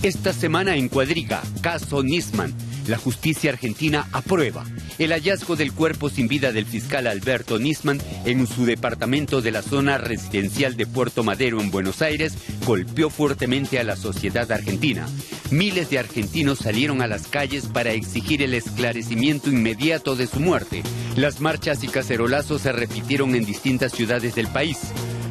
Esta semana en Cuadriga, caso Nisman. La justicia argentina aprueba el hallazgo del cuerpo sin vida del fiscal Alberto Nisman en su departamento de la zona residencial de Puerto Madero en Buenos Aires. Golpeó fuertemente a la sociedad argentina. Miles de argentinos salieron a las calles para exigir el esclarecimiento inmediato de su muerte. Las marchas y cacerolazos se repitieron en distintas ciudades del país.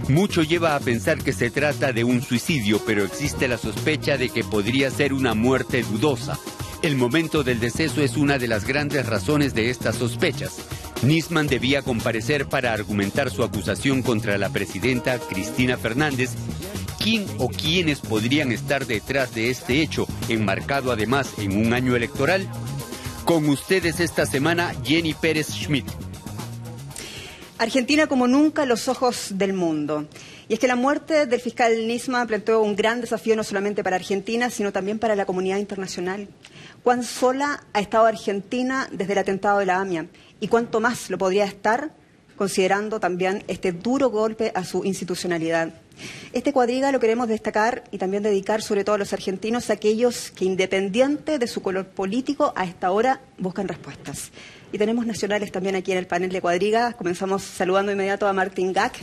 Mucho lleva a pensar que se trata de un suicidio, pero existe la sospecha de que podría ser una muerte dudosa. El momento del deceso es una de las grandes razones de estas sospechas. Nisman debía comparecer para argumentar su acusación contra la presidenta Cristina Fernández. ¿Quién o quiénes podrían estar detrás de este hecho, enmarcado además en un año electoral? Con ustedes esta semana, Jenny Pérez Schmidt. Argentina como nunca los ojos del mundo. Y es que la muerte del fiscal Nisman planteó un gran desafío no solamente para Argentina, sino también para la comunidad internacional. ¿Cuán sola ha estado Argentina desde el atentado de la AMIA? ¿Y cuánto más lo podría estar, considerando también este duro golpe a su institucionalidad? Este Cuadriga lo queremos destacar y también dedicar sobre todo a los argentinos, a aquellos que independiente de su color político a esta hora buscan respuestas. Y tenemos nacionales también aquí en el panel de Cuadriga. Comenzamos saludando de inmediato a Martín Gack.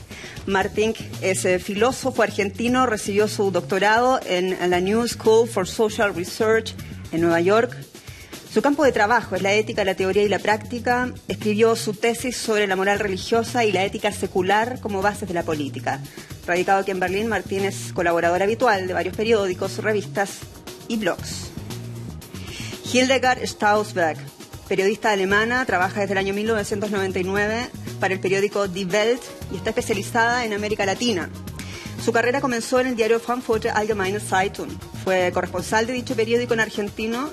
Martín es filósofo argentino, recibió su doctorado en la New School for Social Research en Nueva York. Su campo de trabajo es la ética, la teoría y la práctica. Escribió su tesis sobre la moral religiosa y la ética secular como bases de la política. Radicado aquí en Berlín, Martín es colaborador habitual de varios periódicos, revistas y blogs. Hildegard Stausberg, periodista alemana, trabaja desde el año 1999 para el periódico Die Welt y está especializada en América Latina. Su carrera comenzó en el diario Frankfurter Allgemeine Zeitung. Fue corresponsal de dicho periódico en argentino,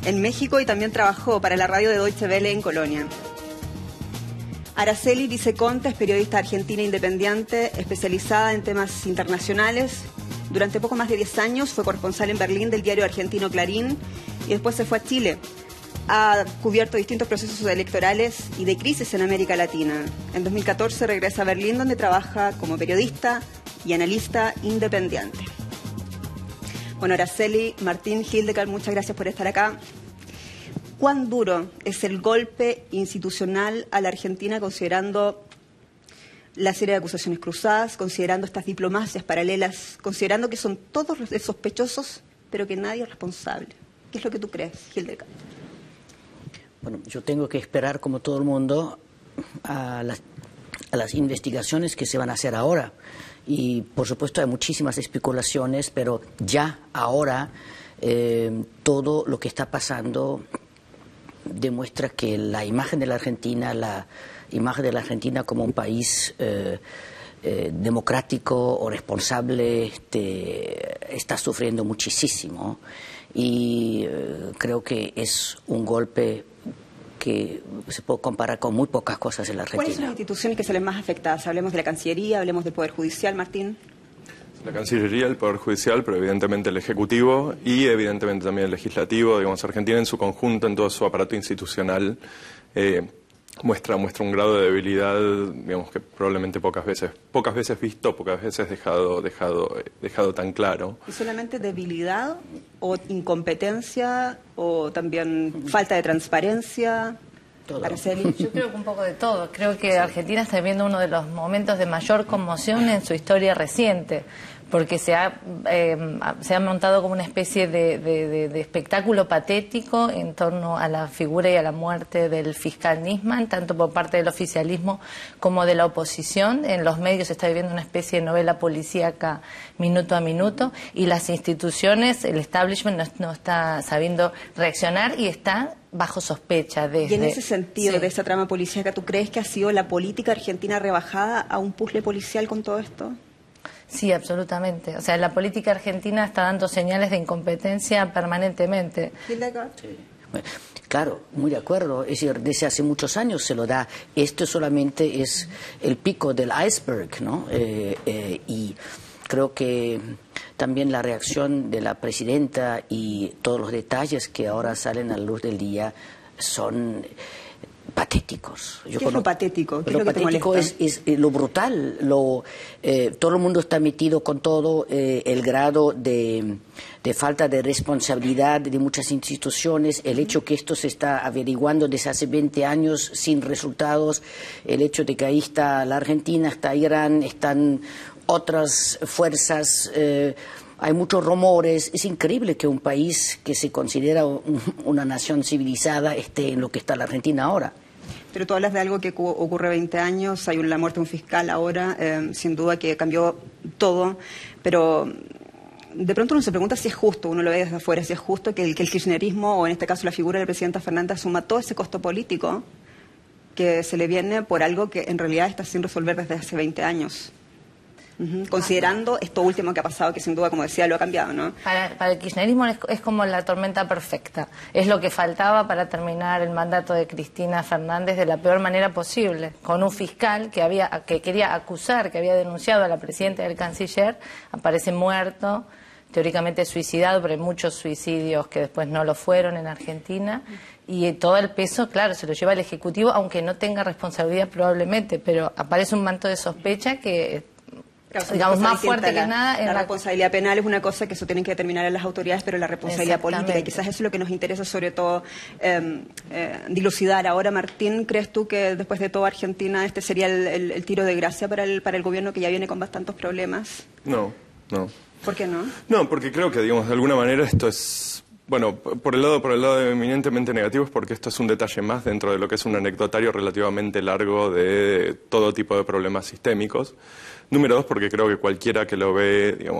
en México, y también trabajó para la radio de Deutsche Welle en Colonia. Araceli Viceconte es periodista argentina independiente, especializada en temas internacionales. Durante poco más de 10 años fue corresponsal en Berlín del diario argentino Clarín y después se fue a Chile. Ha cubierto distintos procesos electorales y de crisis en América Latina. En 2014 regresa a Berlín, donde trabaja como periodista y analista independiente. Bueno, Araceli, Martín, Hildegard, muchas gracias por estar acá. ¿Cuán duro es el golpe institucional a la Argentina, considerando la serie de acusaciones cruzadas, considerando estas diplomacias paralelas, considerando que son todos los sospechosos, pero que nadie es responsable? ¿Qué es lo que tú crees, Hildegard? Bueno, yo tengo que esperar, como todo el mundo, a las investigaciones que se van a hacer ahora. Y, por supuesto, hay muchísimas especulaciones, pero ya ahora todo lo que está pasando demuestra que la imagen de la Argentina como un país democrático o responsable está sufriendo muchísimo. Y creo que es un golpe que se puede comparar con muy pocas cosas en la Argentina. ¿Cuáles son las instituciones que salen más afectadas? Hablemos de la Cancillería, hablemos del Poder Judicial, Martín. La Cancillería, el Poder Judicial, pero evidentemente el Ejecutivo y evidentemente también el Legislativo. Digamos, Argentina en su conjunto, en todo su aparato institucional, muestra un grado de debilidad, digamos, que probablemente pocas veces visto, pocas veces dejado tan claro. ¿Y solamente debilidad o incompetencia o también falta de transparencia? Araceli. Yo creo que un poco de todo. Creo que Argentina está viviendo uno de los momentos de mayor conmoción en su historia reciente, porque se ha montado como una especie de espectáculo patético en torno a la figura y a la muerte del fiscal Nisman, tanto por parte del oficialismo como de la oposición. En los medios se está viviendo una especie de novela policíaca minuto a minuto, y las instituciones, el establishment no está sabiendo reaccionar y está bajo sospecha. Y en ese sentido, sí, de esa trama policíaca, ¿tú crees que ha sido la política argentina rebajada a un puzzle policial con todo esto? Sí, absolutamente. O sea, la política argentina está dando señales de incompetencia permanentemente. Sí. Bueno, claro, muy de acuerdo. Es decir, desde hace muchos años se lo da. Esto solamente es el pico del iceberg, ¿no? Y creo que también la reacción de la presidenta y todos los detalles que ahora salen a la luz del día son patéticos. ¿Qué es lo patético? ¿Qué es lo que te patético molesta? es lo brutal. Todo el mundo está metido con todo, el grado de falta de responsabilidad de muchas instituciones, el hecho que esto se está averiguando desde hace 20 años sin resultados, el hecho de que ahí está la Argentina, está Irán, están otras fuerzas. Hay muchos rumores. Es increíble que un país que se considera una nación civilizada esté en lo que está la Argentina ahora. Pero tú hablas de algo que ocurre 20 años, hay la muerte de un fiscal ahora, sin duda que cambió todo, pero de pronto uno se pregunta si es justo, uno lo ve desde afuera, si es justo que el kirchnerismo, o en este caso la figura del presidente Fernández, asuma todo ese costo político que se le viene por algo que en realidad está sin resolver desde hace 20 años. Considerando esto último que ha pasado, que sin duda, como decía, lo ha cambiado, ¿no? Para el kirchnerismo es como la tormenta perfecta. Es lo que faltaba para terminar el mandato de Cristina Fernández de la peor manera posible, con un fiscal que quería acusar, que había denunciado a la presidenta del canciller, aparece muerto, teóricamente suicidado, pero hay muchos suicidios que después no lo fueron en Argentina, y todo el peso, claro, se lo lleva el Ejecutivo, aunque no tenga responsabilidad probablemente, pero aparece un manto de sospecha que... Claro, digamos, más fuerte que nada. La responsabilidad penal es una cosa que eso tienen que determinar las autoridades, pero la responsabilidad política, y quizás eso es lo que nos interesa sobre todo dilucidar. Ahora, Martín, ¿crees tú que después de todo Argentina este sería el tiro de gracia para el gobierno que ya viene con bastantes problemas? No. ¿Por qué no? No, porque creo que, digamos, de alguna manera esto es... Bueno, por el lado eminentemente negativo es porque esto es un detalle más dentro de lo que es un anecdotario relativamente largo de todo tipo de problemas sistémicos. Número dos, porque creo que cualquiera que lo ve,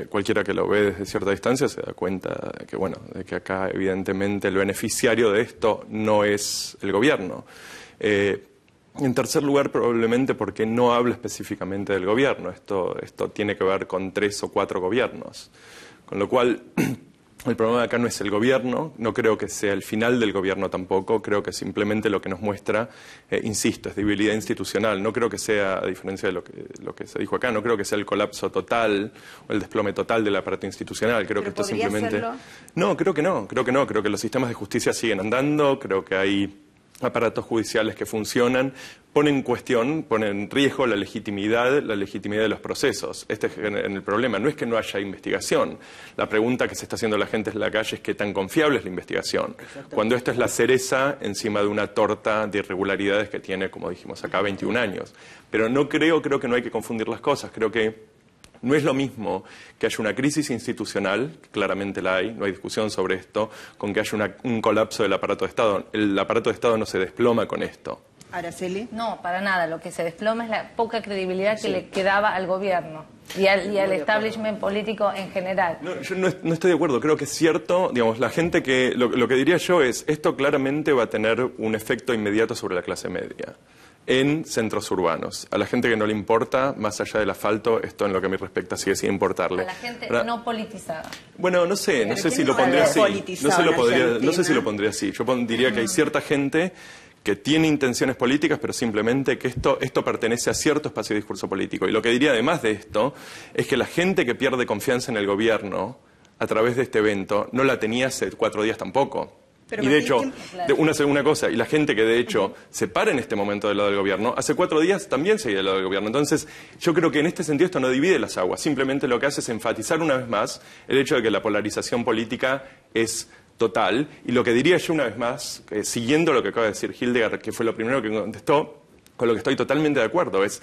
cualquiera que lo ve desde cierta distancia se da cuenta de que, bueno, de que acá evidentemente el beneficiario de esto no es el gobierno. En tercer lugar, probablemente porque no habla específicamente del gobierno. Esto tiene que ver con 3 o 4 gobiernos. Con lo cual... El problema de acá no es el gobierno, no creo que sea el final del gobierno tampoco, creo que simplemente lo que nos muestra, insisto, es debilidad institucional. No creo que sea, a diferencia de lo que se dijo acá, no creo que sea el colapso total o el desplome total del aparato institucional. Creo que esto simplemente... Serlo? No, creo que no. Creo que los sistemas de justicia siguen andando, creo que hay aparatos judiciales que funcionan, ponen en riesgo la legitimidad de los procesos. Este es el problema. No es que no haya investigación. La pregunta que se está haciendo la gente en la calle es qué tan confiable es la investigación. Cuando esta es la cereza encima de una torta de irregularidades que tiene, como dijimos acá, 21 años. Pero creo que no hay que confundir las cosas. Creo que no es lo mismo que haya una crisis institucional, claramente la hay, no hay discusión sobre esto, con que haya un colapso del aparato de Estado. El aparato de Estado no se desploma con esto. ¿Araceli? No, para nada. Lo que se desploma es la poca credibilidad que le quedaba al gobierno y al establishment político en general. No, yo no estoy de acuerdo. Creo que es cierto, digamos, la gente que... Lo que diría yo es, esto claramente va a tener un efecto inmediato sobre la clase media en centros urbanos. A la gente que no le importa, más allá del asfalto, esto en lo que me respecta sigue sin importarle. A la gente no politizada. Bueno, no sé si lo pondría así. No sé si lo pondría así. Yo diría que hay cierta gente que tiene intenciones políticas, pero simplemente que esto pertenece a cierto espacio de discurso político. Y lo que diría además de esto es que la gente que pierde confianza en el gobierno a través de este evento no la tenía hace 4 días tampoco. Y de hecho, una cosa, y la gente que de hecho se para en este momento del lado del gobierno, hace 4 días también seguía del lado del gobierno. Entonces, yo creo que en este sentido esto no divide las aguas, simplemente lo que hace es enfatizar una vez más el hecho de que la polarización política es total. Y lo que diría yo una vez más, siguiendo lo que acaba de decir Hildegard, que fue lo primero que contestó, con lo que estoy totalmente de acuerdo, es,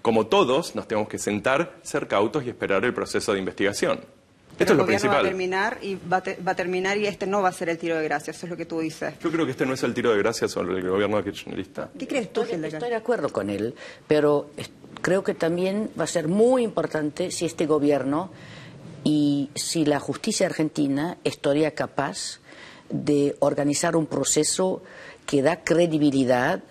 como todos, nos tenemos que sentar, ser cautos y esperar el proceso de investigación. Esto es lo principal. Va a terminar y este no va a ser el tiro de gracia, eso es lo que tú dices. Yo creo que este no es el tiro de gracia sobre el gobierno kirchnerista. ¿Qué crees tú, Hildegard? Estoy de acuerdo con él, pero creo que también va a ser muy importante si este gobierno y si la justicia argentina estaría capaz de organizar un proceso que da credibilidad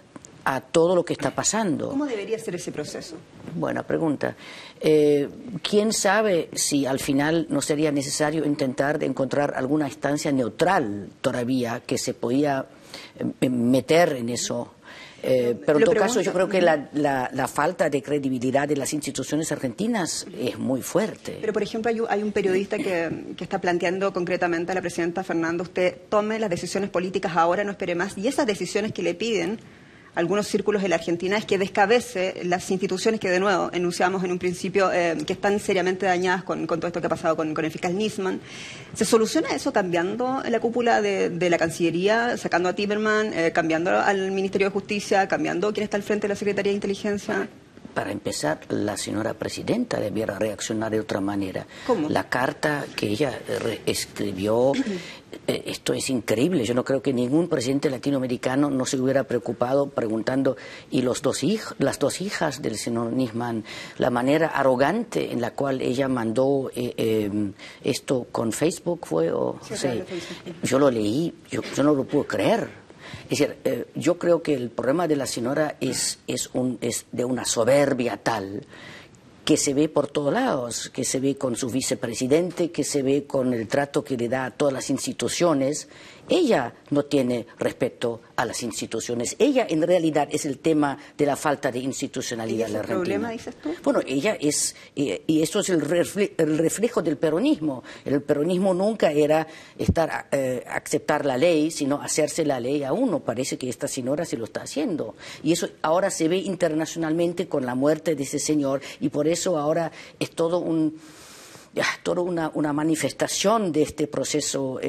a todo lo que está pasando. ¿Cómo debería ser ese proceso? Buena pregunta. ¿Quién sabe si al final no sería necesario intentar de encontrar alguna instancia neutral todavía que se podía meter en eso? Pero en todo caso yo creo que la falta de credibilidad de las instituciones argentinas es muy fuerte. Pero por ejemplo hay un periodista que está planteando concretamente a la presidenta Fernández, usted tome las decisiones políticas ahora, no espere más, y esas decisiones que le piden algunos círculos de la Argentina es que descabece las instituciones que, de nuevo, enunciamos en un principio, que están seriamente dañadas con todo esto que ha pasado con el fiscal Nisman. ¿Se soluciona eso cambiando la cúpula de la Cancillería, sacando a Timerman, cambiando al Ministerio de Justicia, cambiando quién está al frente de la Secretaría de Inteligencia? Para empezar, la señora presidenta debiera reaccionar de otra manera. ¿Cómo? La carta que ella escribió, esto es increíble. Yo no creo que ningún presidente latinoamericano no se hubiera preocupado preguntando, ¿y las dos hijas del señor Nisman? La manera arrogante en la cual ella mandó esto con Facebook fue, Sí. Yo lo leí, yo no lo puedo creer. Es decir, yo creo que el problema de la señora es de una soberbia tal que se ve por todos lados, que se ve con su vicepresidente, que se ve con el trato que le da a todas las instituciones. Ella no tiene respeto a las instituciones. Ella, en realidad, es el tema de la falta de institucionalidad en la Argentina. ¿Problema, dices tú? Bueno, ella es, y eso es el reflejo del peronismo. El peronismo nunca era aceptar la ley, sino hacerse la ley a uno. Parece que esta señora se lo está haciendo. Y eso ahora se ve internacionalmente con la muerte de ese señor, y por eso ahora es toda una manifestación de este proceso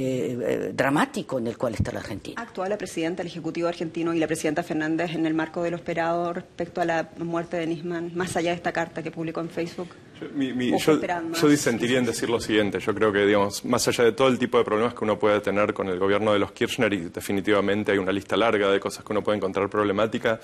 dramático en el cual está la Argentina. ¿Actúa la presidenta del Ejecutivo argentino y la presidenta Fernández en el marco de lo esperado respecto a la muerte de Nisman, más allá de esta carta que publicó en Facebook? Yo disentiría en decir lo siguiente. Yo creo que, digamos, más allá de todo el tipo de problemas que uno puede tener con el gobierno de los Kirchner, y definitivamente hay una lista larga de cosas que uno puede encontrar problemática,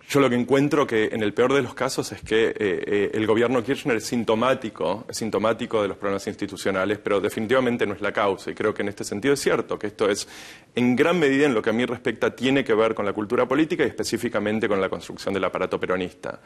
yo lo que encuentro que en el peor de los casos es que el gobierno Kirchner es sintomático de los problemas institucionales, pero definitivamente no es la causa. Y creo que en este sentido es cierto que esto es, en gran medida, en lo que a mí respecta, tiene que ver con la cultura política y específicamente con la construcción del aparato peronista.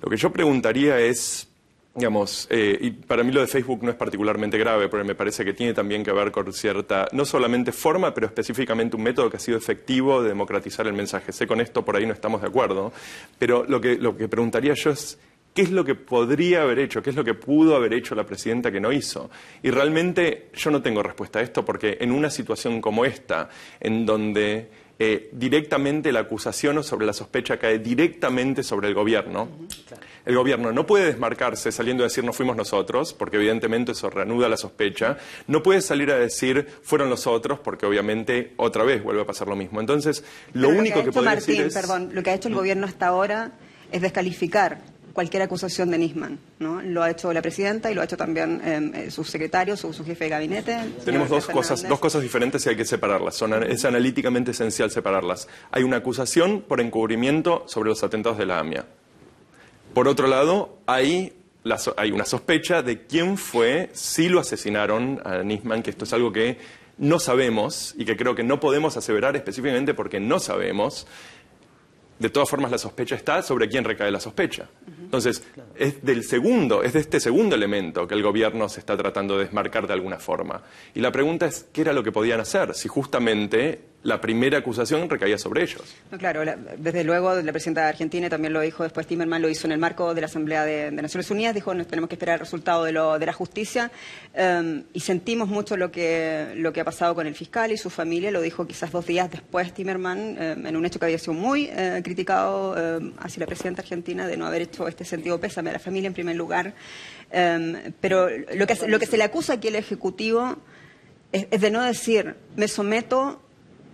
Lo que yo preguntaría es, digamos, y para mí lo de Facebook no es particularmente grave, porque me parece que tiene también que ver con cierta, no solamente forma, pero específicamente un método que ha sido efectivo de democratizar el mensaje. Sé con esto por ahí no estamos de acuerdo, pero lo que preguntaría yo es, ¿qué es lo que podría haber hecho? ¿Qué es lo que pudo haber hecho la presidenta que no hizo? Y realmente yo no tengo respuesta a esto, porque en una situación como esta, en donde directamente la acusación o sobre la sospecha cae directamente sobre el gobierno. Claro. El gobierno no puede desmarcarse saliendo a decir no fuimos nosotros, porque evidentemente eso reanuda la sospecha. No puede salir a decir fueron los otros, porque obviamente otra vez vuelve a pasar lo mismo. Entonces, lo único que podría decir es... Perdón, lo que ha hecho el gobierno hasta ahora es descalificar cualquier acusación de Nisman, ¿no? Lo ha hecho la presidenta y lo ha hecho también su secretario, su jefe de gabinete. Tenemos dos cosas diferentes y hay que separarlas. Es analíticamente esencial separarlas. Hay una acusación por encubrimiento sobre los atentados de la AMIA. Por otro lado, hay una sospecha de quién fue, si lo asesinaron a Nisman, que esto es algo que no sabemos y que creo que no podemos aseverar específicamente porque no sabemos. De todas formas, la sospecha está sobre quién recae la sospecha. Entonces, es de este segundo elemento que el gobierno se está tratando de desmarcar de alguna forma. Y la pregunta es, ¿qué era lo que podían hacer? Si justamente la primera acusación recaía sobre ellos. No, claro, desde luego la presidenta de Argentina también lo dijo, después Timerman lo hizo en el marco de la Asamblea de Naciones Unidas, dijo nos tenemos que esperar el resultado de la justicia, y sentimos mucho lo que ha pasado con el fiscal y su familia, lo dijo quizás 2 días después Timerman, en un hecho que había sido muy criticado hacia la presidenta argentina de no haber hecho este sentido pésame a la familia en primer lugar, pero lo que se le acusa aquí al Ejecutivo es de no decir me someto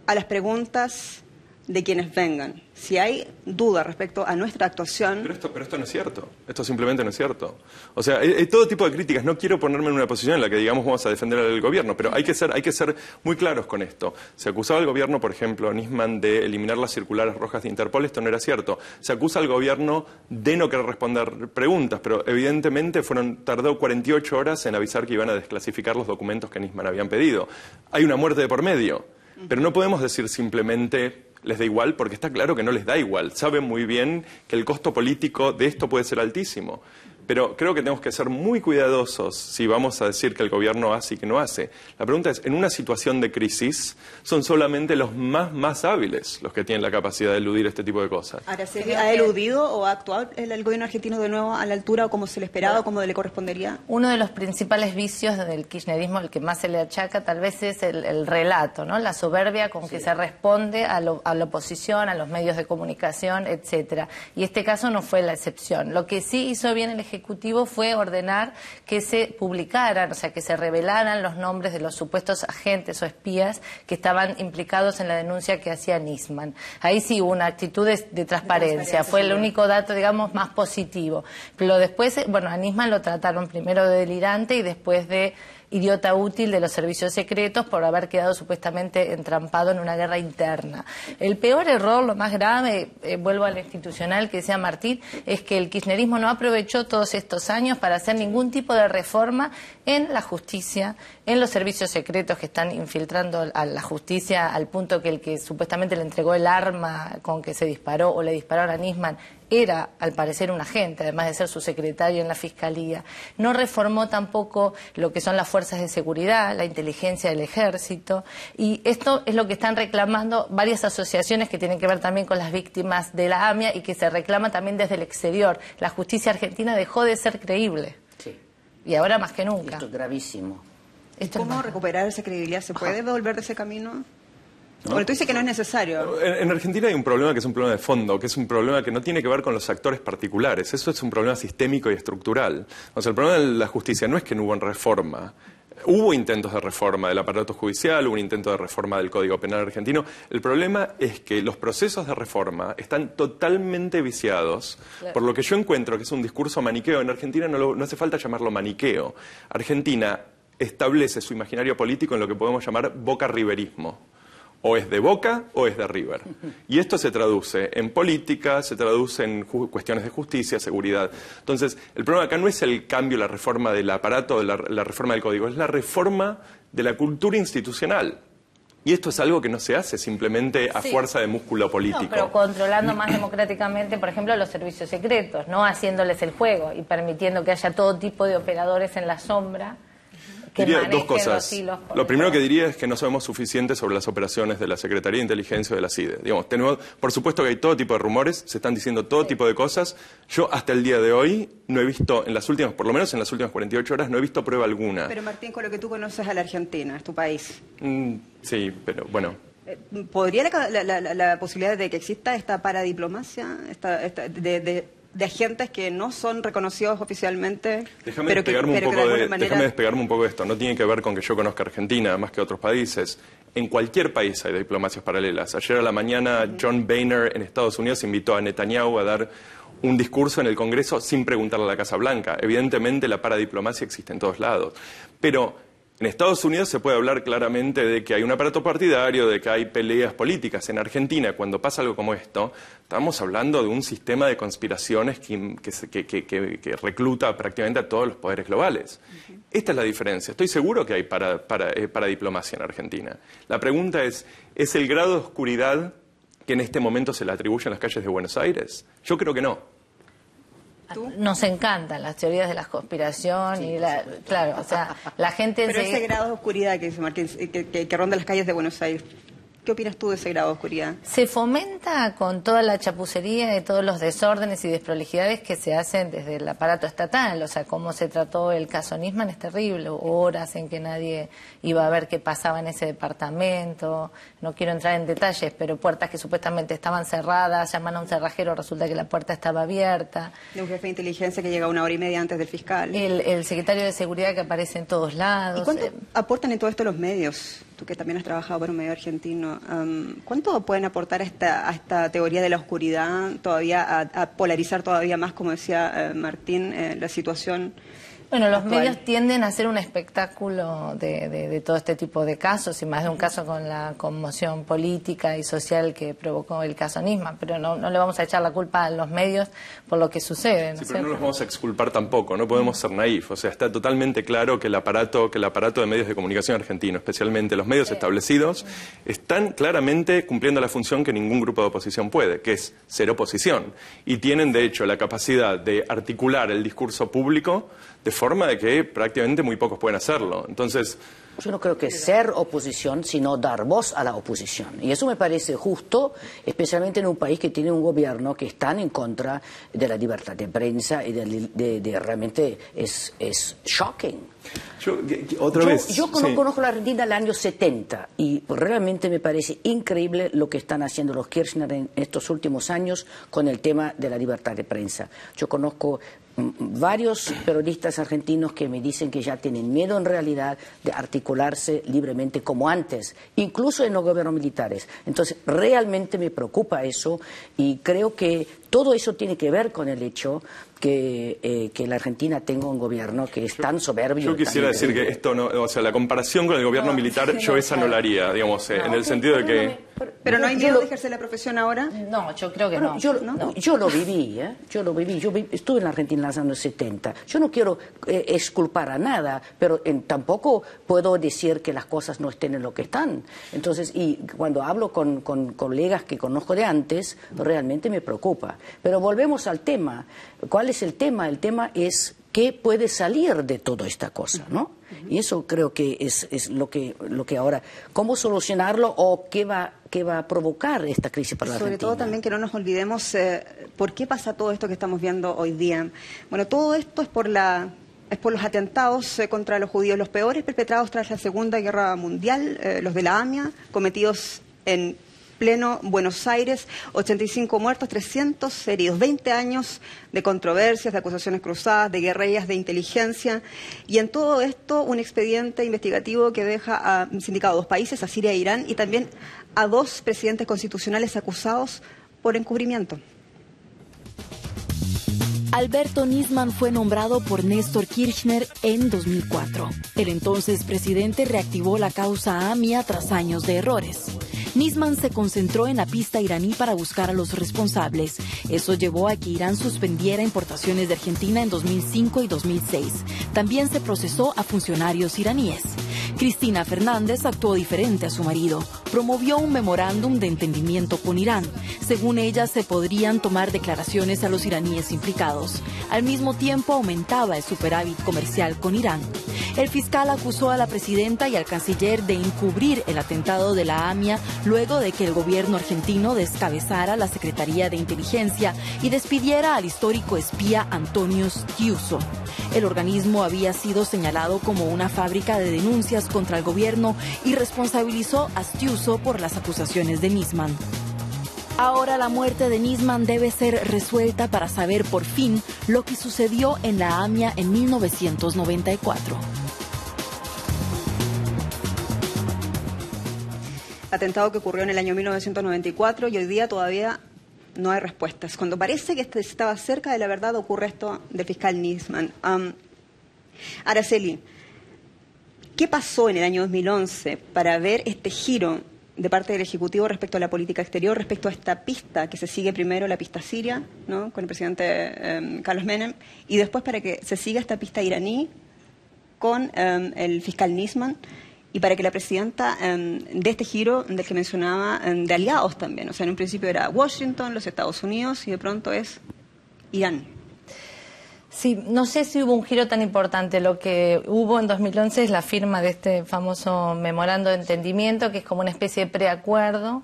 a las preguntas de quienes vengan. Si hay duda respecto a nuestra actuación... Pero esto no es cierto. Esto simplemente no es cierto. O sea, hay todo tipo de críticas. No quiero ponerme en una posición en la que digamos vamos a defender al gobierno, pero hay que ser muy claros con esto. Se acusaba al gobierno, por ejemplo, Nisman, de eliminar las circulares rojas de Interpol. Esto no era cierto. Se acusa al gobierno de no querer responder preguntas, pero evidentemente tardó 48 horas en avisar que iban a desclasificar los documentos que Nisman habían pedido. Hay una muerte de por medio. Pero no podemos decir simplemente les da igual, porque está claro que no les da igual. Saben muy bien que el costo político de esto puede ser altísimo. Pero creo que tenemos que ser muy cuidadosos si vamos a decir que el gobierno hace y que no hace. La pregunta es, en una situación de crisis, son solamente los más hábiles los que tienen la capacidad de eludir este tipo de cosas. Ahora, ¿ha eludido o ha actuado el gobierno argentino de nuevo a la altura o como se le esperaba o como le correspondería? Uno de los principales vicios del kirchnerismo, el que más se le achaca, tal vez es el relato, ¿no? La soberbia con que se responde a la oposición, a los medios de comunicación, etcétera. Y este caso no fue la excepción. Lo que sí hizo bien el Ejecutivo fue ordenar que se publicaran, o sea, que se revelaran los nombres de los supuestos agentes o espías que estaban implicados en la denuncia que hacía Nisman. Ahí sí hubo una actitud de transparencia, fue el único dato, digamos, más positivo. Pero después, bueno, a Nisman lo trataron primero de delirante y después de idiota útil de los servicios secretos por haber quedado supuestamente entrampado en una guerra interna. El peor error, lo más grave, vuelvo al institucional que decía Martín, es que el kirchnerismo no aprovechó todos estos años para hacer ningún tipo de reforma en la justicia, en los servicios secretos que están infiltrando a la justicia al punto que el que supuestamente le entregó el arma con que se disparó o le dispararon a Nisman era, al parecer, un agente, además de ser su secretario en la Fiscalía. No reformó tampoco lo que son las fuerzas de seguridad, la inteligencia del ejército, y esto es lo que están reclamando varias asociaciones que tienen que ver también con las víctimas de la AMIA y que se reclama también desde el exterior. La justicia argentina dejó de ser creíble. Sí. Y ahora más que nunca. Esto es gravísimo. ¿Cómo recuperar esa credibilidad? ¿Se puede volver de ese camino? Bueno, tú dices que no es necesario. En Argentina hay un problema que es un problema de fondo, que es un problema que no tiene que ver con los actores particulares. Eso es un problema sistémico y estructural. O sea, el problema de la justicia no es que no hubo reforma. Hubo intentos de reforma del aparato judicial, hubo un intento de reforma del Código Penal argentino. El problema es que los procesos de reforma están totalmente viciados, por lo que yo encuentro que es un discurso maniqueo. En Argentina no hace falta llamarlo maniqueo. Argentina establece su imaginario político en lo que podemos llamar boca-riverismo. O es de Boca o es de River. Y esto se traduce en política, se traduce en cuestiones de justicia, seguridad. Entonces, el problema acá no es el cambio, la reforma del aparato, la reforma del código, es la reforma de la cultura institucional. Y esto es algo que no se hace simplemente a fuerza de músculo político. No, pero controlando más democráticamente, por ejemplo, los servicios secretos, no haciéndoles el juego y permitiendo que haya todo tipo de operadores en la sombra. Diría dos cosas. Lo primero que diría es que no sabemos suficiente sobre las operaciones de la Secretaría de Inteligencia o de la CIDE. Digamos, por supuesto que hay todo tipo de rumores, se están diciendo todo tipo de cosas. Yo hasta el día de hoy no he visto, por lo menos en las últimas 48 horas, no he visto prueba alguna. Pero Martín, con lo que tú conoces a la Argentina, es tu país. Sí, pero bueno. ¿Podría la posibilidad de que exista esta paradiplomacia, de agentes que no son reconocidos oficialmente? Déjame despegarme un poco de esto. No tiene que ver con que yo conozca Argentina más que otros países. En cualquier país hay diplomacias paralelas. Ayer a la mañana John Boehner en Estados Unidos invitó a Netanyahu a dar un discurso en el Congreso sin preguntarle a la Casa Blanca. Evidentemente la paradiplomacia existe en todos lados. Pero en Estados Unidos se puede hablar claramente de que hay un aparato partidario, de que hay peleas políticas. En Argentina, cuando pasa algo como esto, estamos hablando de un sistema de conspiraciones que recluta prácticamente a todos los poderes globales. Esta es la diferencia. Estoy seguro que hay paradiplomacia en Argentina. La pregunta es el grado de oscuridad que en este momento se le atribuye en las calles de Buenos Aires? Yo creo que no. Nos encantan las teorías de la conspiración claro, o sea, la gente... Pero ese grado de oscuridad que dice Martín, que ronda las calles de Buenos Aires, ¿qué opinas tú de ese grado de oscuridad? Se fomenta con toda la chapucería y todos los desórdenes y desprolijidades que se hacen desde el aparato estatal. O sea, cómo se trató el caso Nisman es terrible. Horas en que nadie iba a ver qué pasaba en ese departamento. No quiero entrar en detalles, pero puertas que supuestamente estaban cerradas, llaman a un cerrajero, resulta que la puerta estaba abierta. De un jefe de inteligencia que llega 1 hora y media antes del fiscal. El secretario de Seguridad que aparece en todos lados. ¿Y cuánto aportan en todo esto los medios? Tú que también has trabajado para un medio argentino, ¿cuánto pueden aportar a esta teoría de la oscuridad, todavía a polarizar todavía más, como decía Martín, la situación? Bueno, los actual. medios tienden a hacer un espectáculo de todo este tipo de casos, y más de un caso con la conmoción política y social que provocó el caso Nisman, pero no le vamos a echar la culpa a los medios por lo que sucede, ¿no? Sí, pero no los vamos a exculpar tampoco, no podemos ser naif. O sea, está totalmente claro que el aparato de medios de comunicación argentino, especialmente los medios establecidos, están claramente cumpliendo la función que ningún grupo de oposición puede, que es ser oposición. Y tienen, de hecho, la capacidad de articular el discurso público de forma de que prácticamente muy pocos pueden hacerlo. Entonces, yo no creo que ser oposición, sino dar voz a la oposición. Y eso me parece justo, especialmente en un país que tiene un gobierno que está en contra de la libertad de prensa y realmente es shocking. Yo conozco la Argentina del año 70 y realmente me parece increíble lo que están haciendo los Kirchner en estos últimos años con el tema de la libertad de prensa. Yo conozco varios periodistas argentinos que me dicen que ya tienen miedo en realidad de articularse libremente como antes, incluso en los gobiernos militares. Entonces, realmente me preocupa eso y creo que todo eso tiene que ver con el hecho que la Argentina tenga un gobierno que es tan soberbio. Yo quisiera decir que esto no, o sea, la comparación con el gobierno militar, yo esa no la haría, digamos, en el sentido de que... ¿Pero no hay miedo de ejercer la profesión ahora? No, yo creo que no. Yo lo viví, estuve en la Argentina en los años 70. Yo no quiero exculpar a nada, pero tampoco puedo decir que las cosas no estén en lo que están. Entonces, y cuando hablo con colegas que conozco de antes, realmente me preocupa. Pero volvemos al tema. ¿Cuál es el tema? El tema es qué puede salir de toda esta cosa, ¿no? Y eso creo que es lo que ahora, ¿cómo solucionarlo o qué va a provocar esta crisis para la Argentina? Sobre todo también que no nos olvidemos por qué pasa todo esto que estamos viendo hoy día. Bueno, todo esto es por los atentados contra los judíos, los peores perpetrados tras la Segunda Guerra Mundial, los de la AMIA, cometidos en pleno Buenos Aires, 85 muertos, 300 heridos, 20 años de controversias, de acusaciones cruzadas, de guerrillas de inteligencia, y en todo esto un expediente investigativo que deja sindicado a 2 países, a Siria e Irán, y también a 2 presidentes constitucionales acusados por encubrimiento. Alberto Nisman fue nombrado por Néstor Kirchner en 2004. El entonces presidente reactivó la causa AMIA tras años de errores. Nisman se concentró en la pista iraní para buscar a los responsables. Eso llevó a que Irán suspendiera importaciones de Argentina en 2005 y 2006. También se procesó a funcionarios iraníes. Cristina Fernández actuó diferente a su marido. Promovió un memorándum de entendimiento con Irán. Según ella, se podrían tomar declaraciones a los iraníes implicados. Al mismo tiempo, aumentaba el superávit comercial con Irán. El fiscal acusó a la presidenta y al canciller de encubrir el atentado de la AMIA luego de que el gobierno argentino descabezara la Secretaría de Inteligencia y despidiera al histórico espía Antonio Stiuso. El organismo había sido señalado como una fábrica de denuncias contra el gobierno y responsabilizó a Stiuso por las acusaciones de Nisman. Ahora la muerte de Nisman debe ser resuelta para saber por fin lo que sucedió en la AMIA en 1994. Atentado que ocurrió en el año 1994 y hoy día todavía no hay respuestas. Cuando parece que estaba cerca de la verdad ocurre esto del fiscal Nisman. Araceli, ¿qué pasó en el año 2011 para ver este giro de parte del Ejecutivo respecto a la política exterior, respecto a esta pista que se sigue primero, la pista siria, ¿no?, con el presidente Carlos Menem, y después para que se siga esta pista iraní con el fiscal Nisman, y para que la presidenta de este giro del que mencionaba, de aliados también? O sea, en un principio era Washington, los Estados Unidos, y de pronto es Irán. Sí, no sé si hubo un giro tan importante. Lo que hubo en 2011 es la firma de este famoso memorando de entendimiento, que es como una especie de preacuerdo.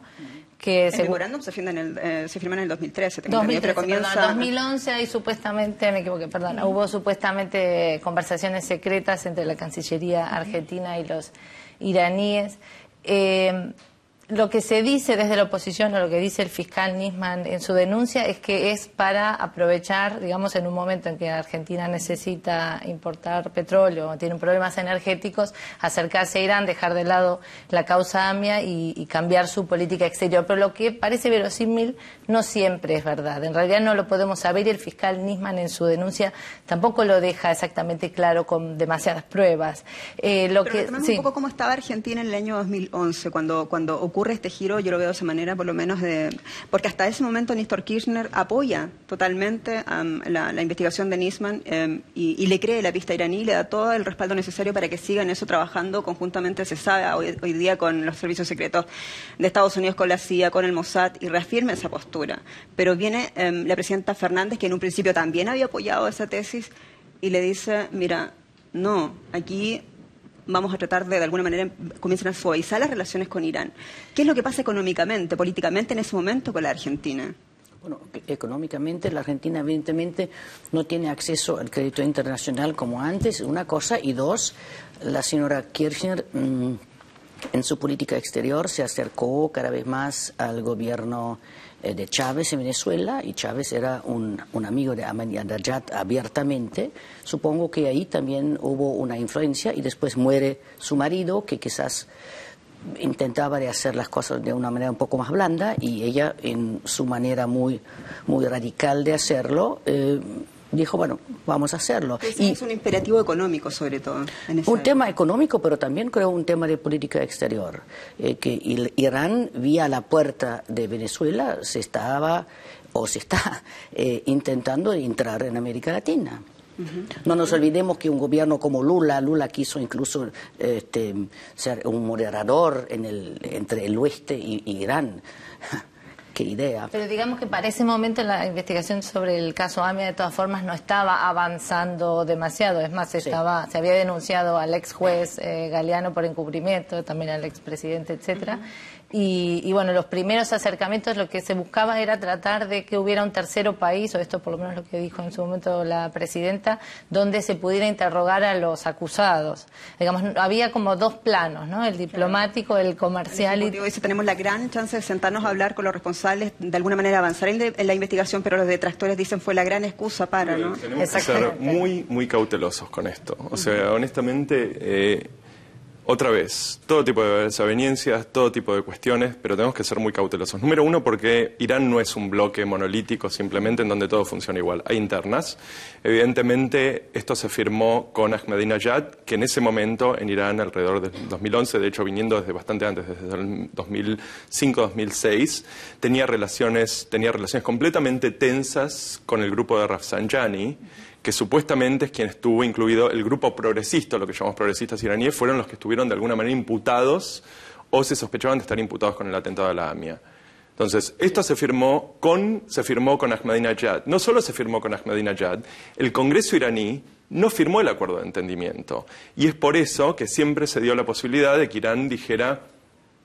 El memorándum se firma en el 2013. 2013, pero comienza... En 2011 hay supuestamente, me equivoqué, perdón, hubo supuestamente conversaciones secretas entre la Cancillería argentina y los iraníes. Lo que se dice desde la oposición, o lo que dice el fiscal Nisman en su denuncia, es que es para aprovechar, digamos, en un momento en que Argentina necesita importar petróleo, tiene problemas energéticos, acercarse a Irán, dejar de lado la causa AMIA y cambiar su política exterior. Pero lo que parece verosímil no siempre es verdad. En realidad no lo podemos saber y el fiscal Nisman en su denuncia tampoco lo deja exactamente claro con demasiadas pruebas. Pero retomemos un poco cómo estaba Argentina en el año 2011, cuando ocurre este giro. Yo lo veo de esa manera, por lo menos, porque hasta ese momento Néstor Kirchner apoya totalmente la investigación de Nisman y le cree la pista iraní, le da todo el respaldo necesario para que sigan eso trabajando conjuntamente, se sabe hoy día, con los servicios secretos de Estados Unidos, con la CIA, con el Mossad, y reafirma esa postura. Pero viene la presidenta Fernández, que en un principio también había apoyado esa tesis, y le dice, mira, no, aquí vamos a tratar de alguna manera, comienzan a suavizar las relaciones con Irán. ¿Qué es lo que pasa económicamente, políticamente en ese momento con la Argentina? Bueno, económicamente la Argentina evidentemente no tiene acceso al crédito internacional como antes, una cosa, y dos, la señora Kirchner en su política exterior se acercó cada vez más al gobierno de Chávez en Venezuela, y Chávez era un amigo de Ahmadinejad abiertamente. Supongo que ahí también hubo una influencia, y después muere su marido, que quizás intentaba de hacer las cosas de una manera un poco más blanda, y ella, en su manera muy radical de hacerlo, dijo, bueno, vamos a hacerlo. Y es un imperativo económico, sobre todo. Un tema económico, pero también creo un tema de política exterior. Que Irán, vía la puerta de Venezuela, se está intentando entrar en América Latina. No nos olvidemos que un gobierno como Lula quiso incluso ser un moderador entre el oeste y Irán. Qué idea. Pero digamos que para ese momento la investigación sobre el caso AMIA de todas formas no estaba avanzando demasiado. Es más, se había denunciado al ex juez Galeano por encubrimiento, también al ex presidente, etcétera. Y bueno, los primeros acercamientos, lo que se buscaba era tratar de que hubiera un tercero país, o esto por lo menos lo que dijo en su momento la presidenta, donde se pudiera interrogar a los acusados. Digamos, había como dos planos, ¿no? El diplomático, el comercial. El dice, tenemos la gran chance de sentarnos a hablar con los responsables, de alguna manera avanzar en la investigación, pero los detractores dicen fue la gran excusa para, ¿no? Tenemos que ser muy cautelosos con esto. O sea, honestamente, otra vez, todo tipo de desavenencias, todo tipo de cuestiones, pero tenemos que ser muy cautelosos. Número uno, porque Irán no es un bloque monolítico simplemente en donde todo funciona igual. Hay internas. Evidentemente, esto se firmó con Ahmadinejad, que en ese momento en Irán, alrededor del 2011, de hecho viniendo desde bastante antes, desde el 2005-2006, tenía relaciones completamente tensas con el grupo de Rafsanjani, que supuestamente es quien estuvo incluido, el grupo progresista, lo que llamamos progresistas iraníes, fueron los que estuvieron de alguna manera imputados o se sospechaban de estar imputados con el atentado a la AMIA. Entonces, esto se firmó con Ahmadinejad. No solo se firmó con Ahmadinejad, el Congreso iraní no firmó el acuerdo de entendimiento. Y es por eso que siempre se dio la posibilidad de que Irán dijera,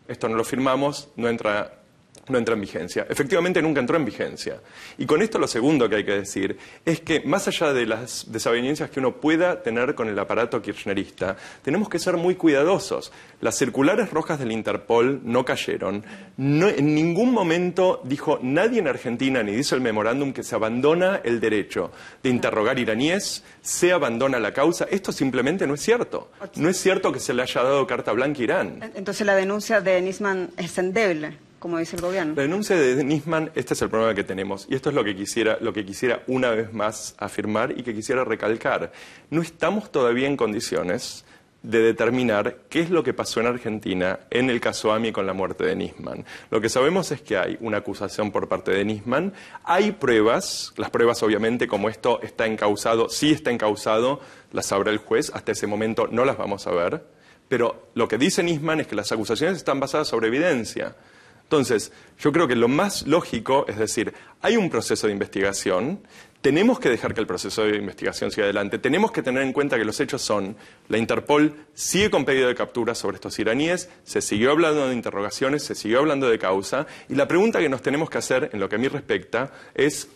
esto no lo firmamos, no entra en vigencia. Efectivamente nunca entró en vigencia. Y con esto lo segundo que hay que decir es que más allá de las desavenencias que uno pueda tener con el aparato kirchnerista, tenemos que ser muy cuidadosos. Las circulares rojas del Interpol no cayeron. No, en ningún momento dijo nadie en Argentina, ni dice el memorándum, que se abandona el derecho de interrogar iraníes, se abandona la causa. Esto simplemente no es cierto. No es cierto que se le haya dado carta blanca a Irán. Entonces la denuncia de Nisman es endeble, como dice el gobierno. La denuncia de Nisman, este es el problema que tenemos, y esto es lo que quisiera una vez más afirmar y que quisiera recalcar. No estamos todavía en condiciones de determinar qué es lo que pasó en Argentina en el caso AMIA con la muerte de Nisman. Lo que sabemos es que hay una acusación por parte de Nisman, hay pruebas, las pruebas obviamente como esto está encausado, sí está encausado, las sabrá el juez, hasta ese momento no las vamos a ver, pero lo que dice Nisman es que las acusaciones están basadas sobre evidencia. Entonces, yo creo que lo más lógico es decir, hay un proceso de investigación, tenemos que dejar que el proceso de investigación siga adelante, tenemos que tener en cuenta que los hechos son, la Interpol sigue con pedido de captura sobre estos iraníes, se siguió hablando de interrogaciones, se siguió hablando de causa, y la pregunta que nos tenemos que hacer, en lo que a mí respecta, es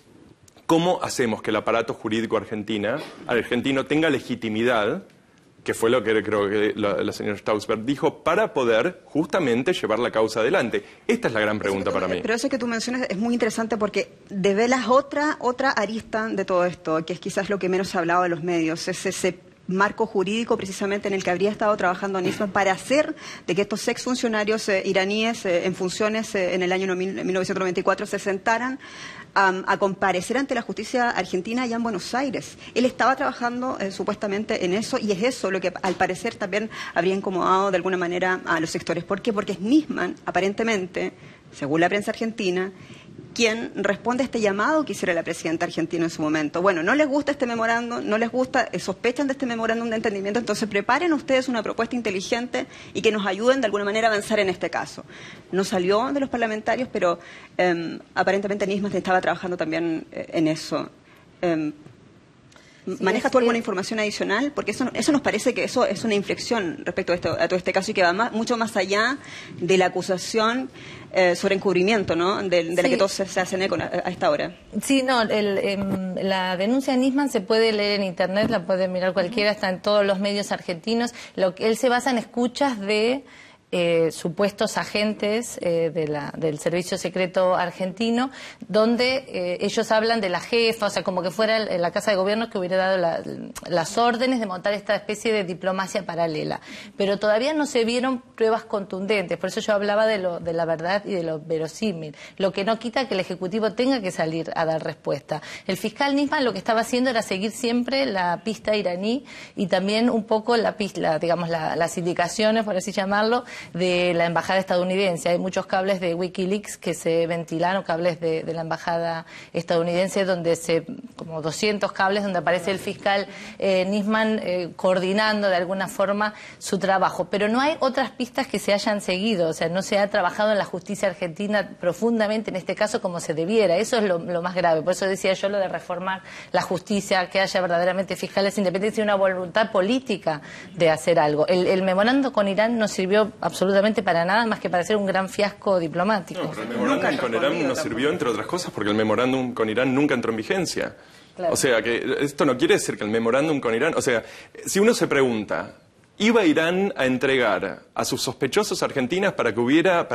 ¿cómo hacemos que el aparato jurídico argentino tenga legitimidad, que fue lo que creo que la señora Stausberg dijo, para poder justamente llevar la causa adelante. Esta es la gran pregunta para mí. Pero eso que tú mencionas es muy interesante porque develas otra arista de todo esto, que es quizás lo que menos se ha hablado de los medios, es ese marco jurídico precisamente en el que habría estado trabajando Nisman para hacer de que estos exfuncionarios iraníes en funciones en el año 1994 se sentaran a comparecer ante la justicia argentina allá en Buenos Aires. Él estaba trabajando supuestamente en eso, y es eso lo que al parecer también habría incomodado de alguna manera a los sectores. ¿Por qué? Porque es Nisman, aparentemente, según la prensa argentina, quien responde a este llamado que hiciera la presidenta argentina en su momento. Bueno, no les gusta este memorándum, no les gusta, sospechan de este memorándum de entendimiento, entonces preparen ustedes una propuesta inteligente y que nos ayuden de alguna manera a avanzar en este caso. No salió de los parlamentarios, pero aparentemente Nisman estaba trabajando también en eso. ¿Manejas tú alguna información adicional? Porque eso nos parece que eso es una inflexión respecto a todo este caso y que va mucho más allá de la acusación sobre encubrimiento, ¿no? de la que todos se hacen eco a esta hora. Sí, no, la denuncia de Nisman se puede leer en internet, la puede mirar cualquiera, está en todos los medios argentinos. Él se basa en escuchas de supuestos agentes del servicio secreto argentino, donde ellos hablan de la jefa, o sea, como que fuera la Casa de Gobierno que hubiera dado las órdenes de montar esta especie de diplomacia paralela. Pero todavía no se vieron pruebas contundentes, por eso yo hablaba de la verdad y de lo verosímil, lo que no quita que el Ejecutivo tenga que salir a dar respuesta. El fiscal Nisman lo que estaba haciendo era seguir siempre la pista iraní y también un poco las indicaciones, por así llamarlo, de la embajada estadounidense. Hay muchos cables de Wikileaks que se ventilaron, cables de la embajada estadounidense, como 200 cables donde aparece el fiscal Nisman coordinando de alguna forma su trabajo. Pero no hay otras pistas que se hayan seguido, o sea, no se ha trabajado en la justicia argentina profundamente en este caso como se debiera. Eso es lo más grave. Por eso decía yo lo de reformar la justicia, que haya verdaderamente fiscales independientes y una voluntad política de hacer algo. El memorando con Irán no sirvió absolutamente para nada más que para hacer un gran fiasco diplomático. No, pero el memorándum con Irán no sirvió, entre otras cosas, porque el memorándum con Irán nunca entró en vigencia. Claro. O sea, que esto no quiere decir que el memorándum con Irán... O sea, si uno se pregunta, ¿iba Irán a entregar a sus sospechosos argentinas para que hubiera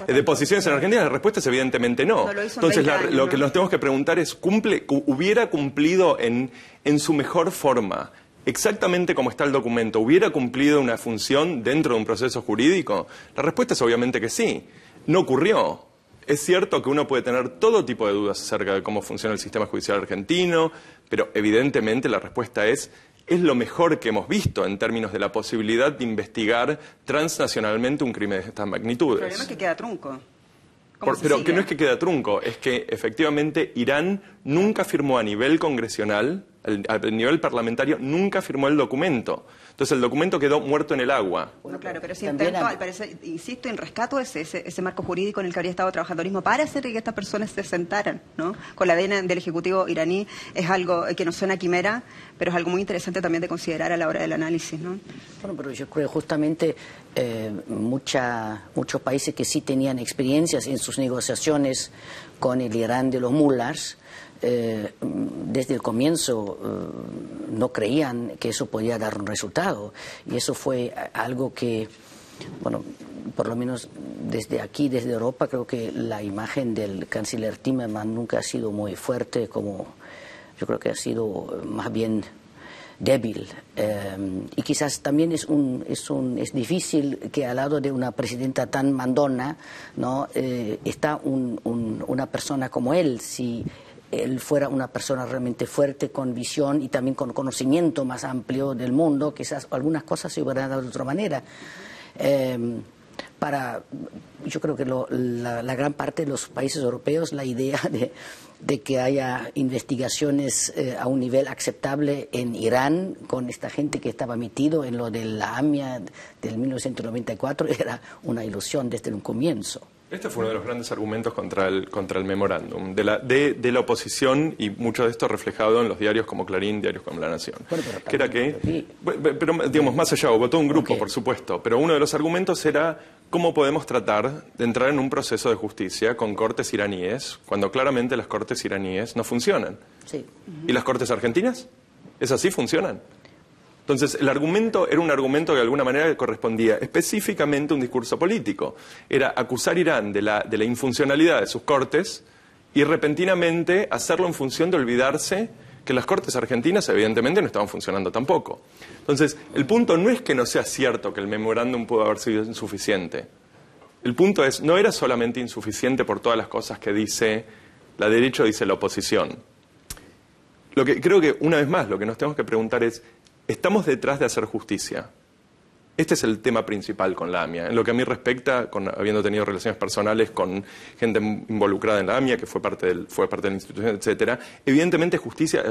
deposiciones en Argentina? La respuesta es evidentemente no. Entonces, lo que nos tenemos que preguntar es, ¿hubiera cumplido en su mejor forma exactamente como está el documento, hubiera cumplido una función dentro de un proceso jurídico? La respuesta es obviamente que sí. No ocurrió. Es cierto que uno puede tener todo tipo de dudas acerca de cómo funciona el sistema judicial argentino, pero evidentemente la respuesta es lo mejor que hemos visto en términos de la posibilidad de investigar transnacionalmente un crimen de estas magnitudes. El problema es que queda trunco. Pero que no es que queda trunco, es que efectivamente Irán nunca firmó a nivel congresional, a nivel parlamentario, nunca firmó el documento. Entonces el documento quedó muerto en el agua. Bueno, claro, pero si intento, al parecer, insisto, en rescato ese marco jurídico en el que habría estado trabajando el mismo para hacer que estas personas se sentaran, ¿no? Con la vena del Ejecutivo iraní, es algo que nos suena quimera, pero es algo muy interesante también de considerar a la hora del análisis, ¿no? Bueno, pero yo creo justamente muchos países que sí tenían experiencias en sus negociaciones con el Irán de los mullahs, desde el comienzo no creían que eso podía dar un resultado, y eso fue algo que, bueno, por lo menos desde aquí, desde Europa, creo que la imagen del canciller Timmermans nunca ha sido muy fuerte, como yo creo que ha sido más bien débil, y quizás también es difícil que al lado de una presidenta tan mandona, ¿no? Está una persona como él. Si él fuera una persona realmente fuerte, con visión y también con conocimiento más amplio del mundo, quizás algunas cosas se hubieran dado de otra manera. Yo creo que la gran parte de los países europeos, la idea de que haya investigaciones a un nivel aceptable en Irán con esta gente que estaba metido en lo de la AMIA del 1994 era una ilusión desde un comienzo. Este fue uno de los grandes argumentos contra el memorándum de la oposición, y mucho de esto reflejado en los diarios como Clarín, diarios como La Nación. Bueno, que era que, pero digamos, más allá, hubo todo un grupo, por supuesto, pero uno de los argumentos era cómo podemos tratar de entrar en un proceso de justicia con cortes iraníes, cuando claramente las cortes iraníes no funcionan. Sí. ¿Y las cortes argentinas? ¿Es así? ¿Funcionan? Entonces, el argumento era un argumento que de alguna manera correspondía específicamente a un discurso político. Era acusar a Irán de la infuncionalidad de sus cortes y repentinamente hacerlo en función de olvidarse que las cortes argentinas evidentemente no estaban funcionando tampoco. Entonces, el punto no es que no sea cierto que el memorándum pudo haber sido insuficiente. El punto es, no era solamente insuficiente por todas las cosas que dice la derecha o dice la oposición. Lo que creo que, una vez más, lo que nos tenemos que preguntar es, ¿estamos detrás de hacer justicia? Este es el tema principal con la AMIA. En lo que a mí respecta, habiendo tenido relaciones personales con gente involucrada en la AMIA, que fue parte de la institución, etcétera, evidentemente justicia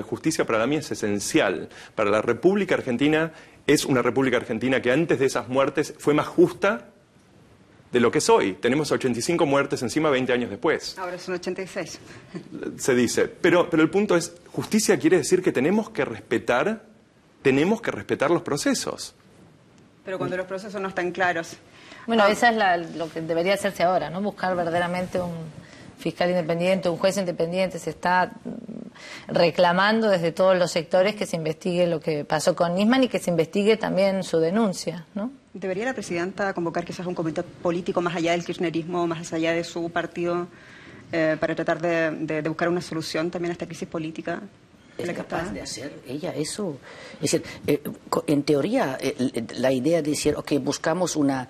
para la AMIA es esencial. Para la República Argentina es una República Argentina que antes de esas muertes fue más justa de lo que es hoy. Tenemos 85 muertes encima 20 años después. Ahora son 86. Se dice. Pero el punto es, justicia quiere decir que tenemos que respetar los procesos. Pero cuando los procesos no están claros. Bueno, esa es lo que debería hacerse ahora, ¿no? Buscar verdaderamente un fiscal independiente, un juez independiente. Se está reclamando desde todos los sectores que se investigue lo que pasó con Nisman y que se investigue también su denuncia, ¿no? ¿Debería la presidenta convocar quizás un comité político más allá del kirchnerismo, más allá de su partido, para tratar de buscar una solución también a esta crisis política? ¿Es capaz de hacer ella eso? Es decir, en teoría, la idea de decir, ok, buscamos una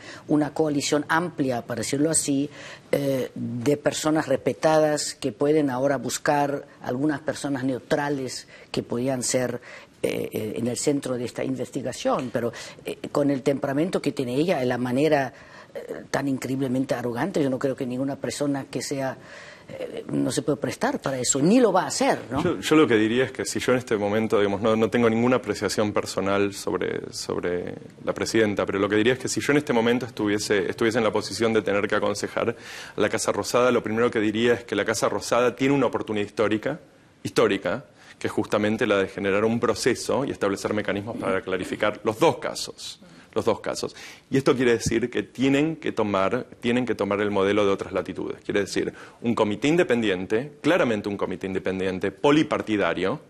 coalición amplia, para decirlo así, de personas respetadas que pueden ahora buscar algunas personas neutrales que podían ser en el centro de esta investigación, pero con el temperamento que tiene ella, de la manera tan increíblemente arrogante, yo no creo que ninguna persona que sea... no se puede prestar para eso, ni lo va a hacer, ¿no? Yo lo que diría es que si yo en este momento, digamos, no tengo ninguna apreciación personal sobre la presidenta, pero lo que diría es que si yo en este momento estuviese en la posición de tener que aconsejar a la Casa Rosada, lo primero que diría es que la Casa Rosada tiene una oportunidad histórica, que es justamente la de generar un proceso y establecer mecanismos para clarificar los dos casos. Y esto quiere decir que tienen que tomar el modelo de otras latitudes. Quiere decir, un comité independiente, claramente un comité independiente, polipartidario,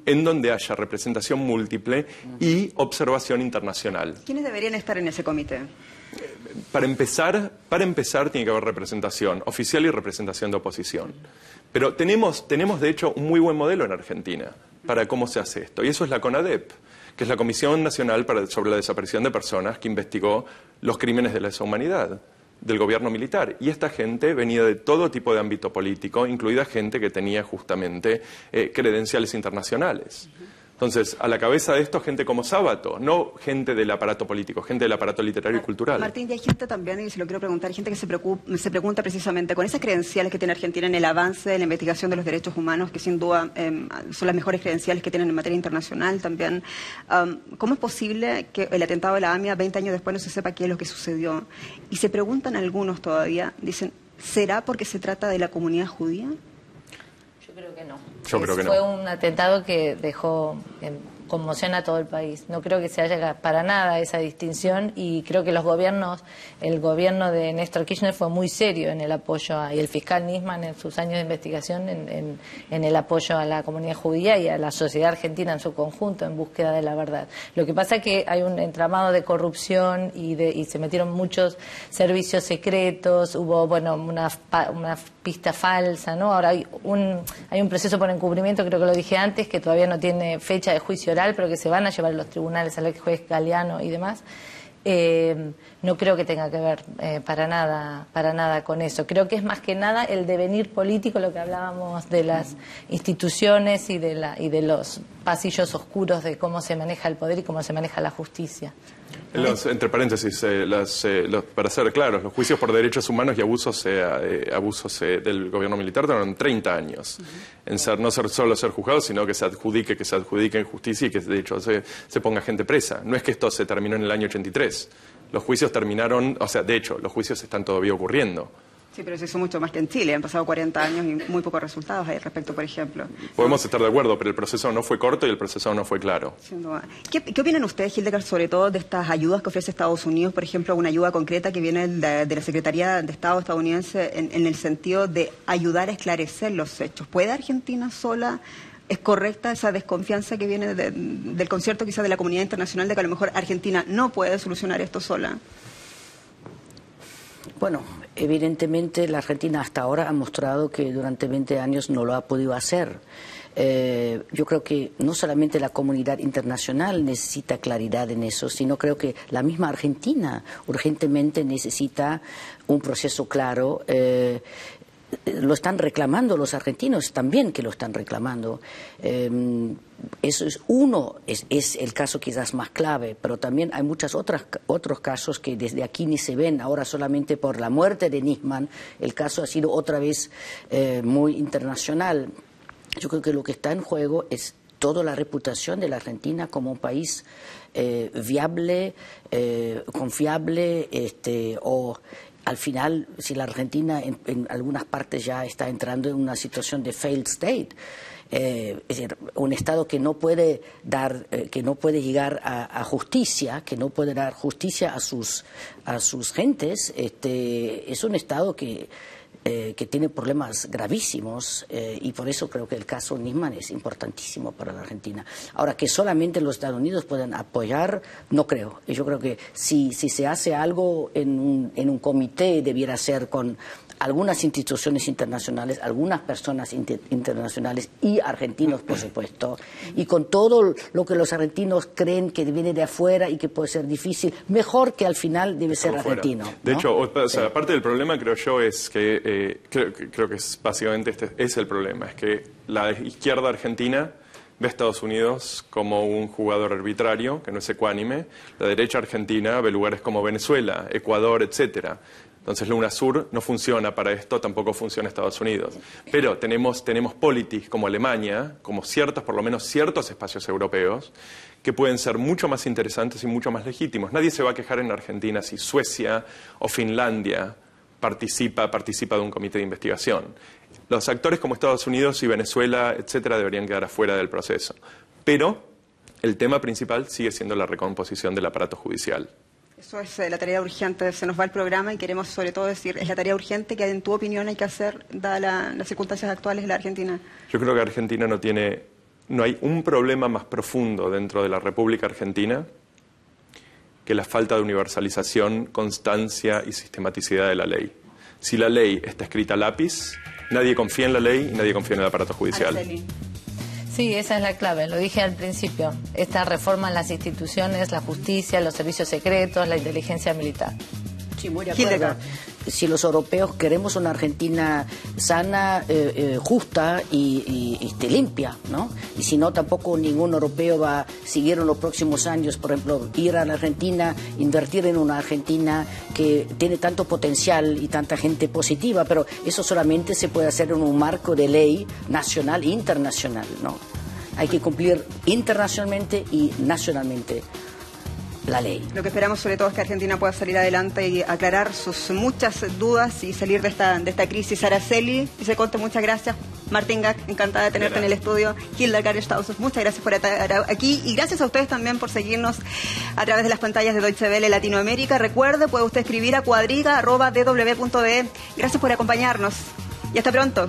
en donde haya representación múltiple y observación internacional. ¿Quiénes deberían estar en ese comité? Para empezar tiene que haber representación oficial y representación de oposición. Pero tenemos de hecho un muy buen modelo en Argentina para cómo se hace esto, y eso es la CONADEP, que es la Comisión Nacional sobre la Desaparición de Personas, que investigó los crímenes de lesa humanidad del gobierno militar. Y esta gente venía de todo tipo de ámbito político, incluida gente que tenía justamente credenciales internacionales. Entonces, a la cabeza de esto, gente como Sábato, no gente del aparato político, gente del aparato literario y cultural. Martín, y hay gente también, y se lo quiero preguntar, hay gente que se pregunta precisamente, con esas credenciales que tiene Argentina en el avance de la investigación de los derechos humanos, que sin duda son las mejores credenciales que tienen en materia internacional también, ¿cómo es posible que el atentado de la AMIA 20 años después no se sepa qué es lo que sucedió? Y se preguntan algunos todavía, dicen, ¿será porque se trata de la comunidad judía? Yo creo que no. Yo creo que no. Fue un atentado que dejó conmoción a todo el país. No creo que se haya para nada esa distinción y creo que el gobierno de Néstor Kirchner fue muy serio en el apoyo y el fiscal Nisman en sus años de investigación en el apoyo a la comunidad judía y a la sociedad argentina en su conjunto en búsqueda de la verdad. Lo que pasa es que hay un entramado de corrupción y se metieron muchos servicios secretos, hubo una pista falsa, ¿no? Ahora hay un proceso por encubrimiento, creo que lo dije antes, que todavía no tiene fecha de juicio oral, pero que se van a llevar a los tribunales al juez Galeano y demás. No creo que tenga que ver para nada con eso. Creo que es más que nada el devenir político, lo que hablábamos de las instituciones y de los pasillos oscuros de cómo se maneja el poder y cómo se maneja la justicia. Entre paréntesis, para ser claros, los juicios por derechos humanos y abusos del gobierno militar tardaron 30 años en no solo ser juzgados, sino que se adjudique en justicia y que de hecho se ponga gente presa. No es que esto se terminó en el año 83. Los juicios terminaron, de hecho, los juicios están todavía ocurriendo. Sí, pero se hizo mucho más que en Chile. Han pasado 40 años y muy pocos resultados al respecto, por ejemplo. Podemos estar de acuerdo, pero el proceso no fue corto y el proceso no fue claro. Sin duda. ¿Qué opinan ustedes, Hildegard, sobre todo de estas ayudas que ofrece Estados Unidos? Por ejemplo, una ayuda concreta que viene de la Secretaría de Estado estadounidense en el sentido de ayudar a esclarecer los hechos. ¿Puede Argentina sola ¿Es correcta esa desconfianza que viene del concierto quizás de la comunidad internacional de que a lo mejor Argentina no puede solucionar esto sola? Bueno, evidentemente la Argentina hasta ahora ha mostrado que durante 20 años no lo ha podido hacer. Yo creo que no solamente la comunidad internacional necesita claridad en eso, sino creo que la misma Argentina urgentemente necesita un proceso claro. Lo están reclamando los argentinos también, que lo están reclamando. Eso es el caso quizás más clave, pero también hay muchos otros casos que desde aquí ni se ven. Ahora solamente por la muerte de Nisman, el caso ha sido otra vez muy internacional. Yo creo que lo que está en juego es toda la reputación de la Argentina como un país viable, confiable, o al final, si la Argentina en algunas partes ya está entrando en una situación de failed state, es decir, un Estado que no puede llegar a justicia, que no puede dar justicia a sus gentes, es un Estado que tiene problemas gravísimos, y por eso creo que el caso Nisman es importantísimo para la Argentina. Ahora, que solamente los Estados Unidos pueden apoyar, no creo. Yo creo que si se hace algo en un comité, debiera ser con algunas instituciones internacionales, algunas personas internacionales y argentinos, por supuesto, y con todo lo que los argentinos creen que viene de afuera y que puede ser difícil, mejor que al final debe ser argentino, ¿no? De hecho, o sea, parte del problema, creo yo, es que creo que es básicamente este es el problema, es que la izquierda argentina ve a Estados Unidos como un jugador arbitrario, que no es ecuánime. La derecha argentina ve lugares como Venezuela, Ecuador, etcétera. Entonces la UNASUR no funciona para esto, tampoco funciona Estados Unidos. Pero tenemos politis como Alemania, como por lo menos ciertos espacios europeos, que pueden ser mucho más interesantes y mucho más legítimos. Nadie se va a quejar en Argentina si Suecia o Finlandia participa de un comité de investigación. Los actores como Estados Unidos y Venezuela, etcétera, deberían quedar afuera del proceso. Pero el tema principal sigue siendo la recomposición del aparato judicial. Eso es la tarea urgente. Se nos va el programa y queremos sobre todo decir, es la tarea urgente que en tu opinión hay que hacer dadas las circunstancias actuales de la Argentina. Yo creo que Argentina no hay un problema más profundo dentro de la República Argentina que la falta de universalización, constancia y sistematicidad de la ley. Si la ley está escrita a lápiz, nadie confía en la ley y nadie confía en el aparato judicial. Araceli. Sí, esa es la clave, lo dije al principio. Esta reforma en las instituciones, la justicia, los servicios secretos, la inteligencia militar. Sí, muy de acuerdo. Si los europeos queremos una Argentina sana, justa y limpia, ¿no? Y si no, tampoco ningún europeo va a seguir en los próximos años, por ejemplo, ir a la Argentina, invertir en una Argentina que tiene tanto potencial y tanta gente positiva, pero eso solamente se puede hacer en un marco de ley nacional e internacional, ¿no? Hay que cumplir internacionalmente y nacionalmente la ley. Lo que esperamos sobre todo es que Argentina pueda salir adelante y aclarar sus muchas dudas y salir de esta crisis. Araceli Viceconte, muchas gracias. Martín Gac, encantada de tenerte en el estudio. Hilda Karestauskas, muchas gracias por estar aquí y gracias a ustedes también por seguirnos a través de las pantallas de Deutsche Welle Latinoamérica. Recuerde, puede usted escribir a cuadriga@dw.de. Gracias por acompañarnos y hasta pronto.